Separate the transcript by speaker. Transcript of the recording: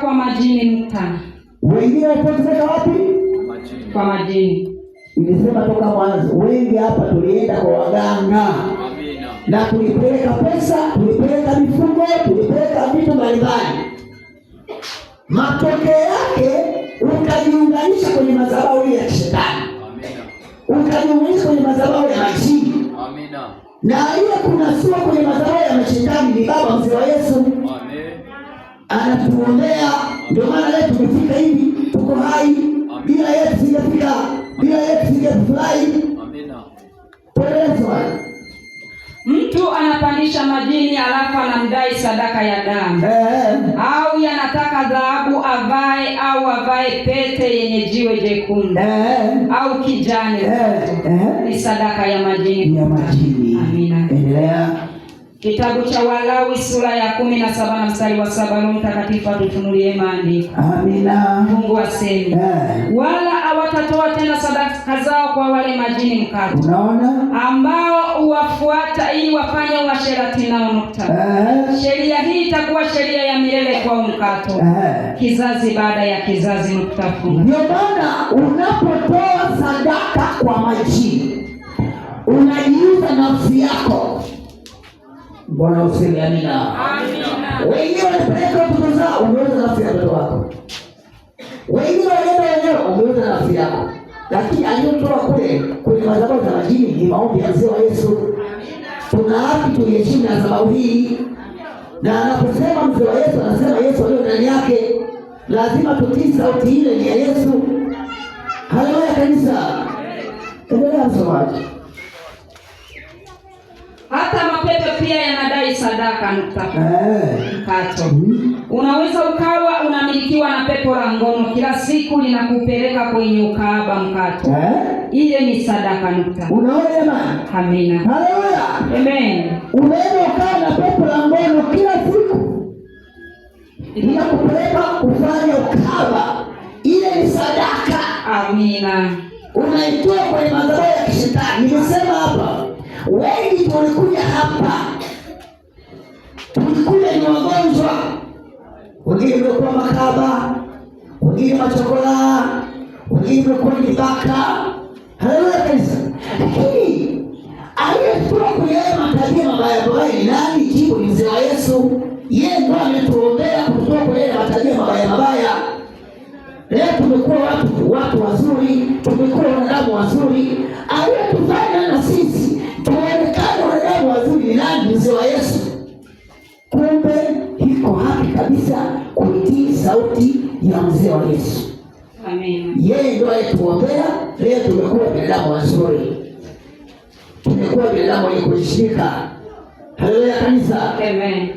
Speaker 1: kwa majini nukta.
Speaker 2: Wengine walipoteka wapi?
Speaker 1: Kwa majini.
Speaker 2: Nilisema toka mwanzo, wengi hapa tulienda kwa waganga.
Speaker 3: Amina.
Speaker 2: Na tulipeleka pesa, tulipeleka mifugo, tulipeleka vitu mbalimbali. Matokeo yake ukajiunganisha kwenye madhabahu ya shetani.
Speaker 3: Amina.
Speaker 2: Ukajiunganisha kwenye madhabahu ya majini.
Speaker 3: Amina.
Speaker 2: Na ile kunasua kwenye madhabahu ya mashetani ni baba mzee wa Yesu.
Speaker 3: Amen.
Speaker 2: Anatuombea, ndio maana leo tumefika hivi, tuko hai. Bila yeye tusingefika, bila yeye tusingefurahi.
Speaker 3: Amina.
Speaker 2: Pelezwa.
Speaker 1: Mtu anapandisha majini alafu anamdai sadaka ya damu. Au yanataka dhahabu avae au avae pete yenye jiwe jekundu. Au kijani. Ni sadaka ya majini.
Speaker 2: Ya majini.
Speaker 1: Amina.
Speaker 2: Endelea.
Speaker 1: Kitabu cha Walawi sura ya 17 na mstari wa 7. Roho Mtakatifu atufunulie maandiko.
Speaker 2: Amina.
Speaker 1: Mungu aseme, wala hawatatoa tena sadaka zao kwa wale majini mkato.
Speaker 2: Unaona?
Speaker 1: Ambao uwafuata ili wafanye uasherati nao nukta. Sheria hii itakuwa sheria ya milele kwa mkato. Kizazi baada ya kizazi nukta funga.
Speaker 2: Ndio maana unapotoa sadaka kwa majini, unajiuza nafsi yako. Bwana useme amina.
Speaker 1: Amina.
Speaker 2: Wengine wanapeleka watoto zao, umeuza nafsi ya watoto wako. Wengine wanaenda wenyewe, umeuza nafsi yako. Lakini aliyotoa kule madhabahu za majini ni maombi ya mzee wa Yesu. Tuna haki tuheshimu madhabahu hii. Na anaposema mzee wa Yesu, anasema Yesu aliye ndani yake. Lazima tutii sauti ile ni ya Yesu. Haleluya kanisa. Endelea msomaji.
Speaker 1: Hata mapepo pia yanadai sadaka nukta mkato. Unaweza ukawa unamilikiwa na pepo la ngono, kila siku linakupeleka kwenye ukahaba mkato. Ile ni sadaka nukta.
Speaker 2: Unaona jamani?
Speaker 1: Amina.
Speaker 2: Haleluya.
Speaker 1: Amen.
Speaker 2: Unaweza ukawa na pepo la ngono kila siku linakupeleka kufanya ukahaba. Ile ni sadaka.
Speaker 1: Amina.
Speaker 2: Unaitoa kwenye madhabahu ya kishetani. Nimesema hapa, wengi tulikuja hapa, tulikuja ni wagonjwa, wengine wamekuwa makaba, wengine machokola, wengine wamekuwa ni vibaka. Haleluya kanisa. Lakini aliyetoa kwenye matabia mabaya mabaya ni nani? Jibu ni mzee wa Yesu. Yeye ndiye ametuombea kutoka kwenye matabia mabaya mabaya. Leo tumekuwa watu wazuri, tumekuwa wanadamu wazuri. Aliyetufanya na sisi tuonekane wanadamu wazuri ni nani? Mzee wa Yesu. Kumbe iko haki kabisa kuitii sauti ya mzee wa Yesu.
Speaker 1: Amen.
Speaker 2: Yeye ndio alituombea. Leo tumekuwa binadamu wazuri, tumekuwa binadamu wenye kuheshimika. Haleluya kanisa.
Speaker 1: Amen.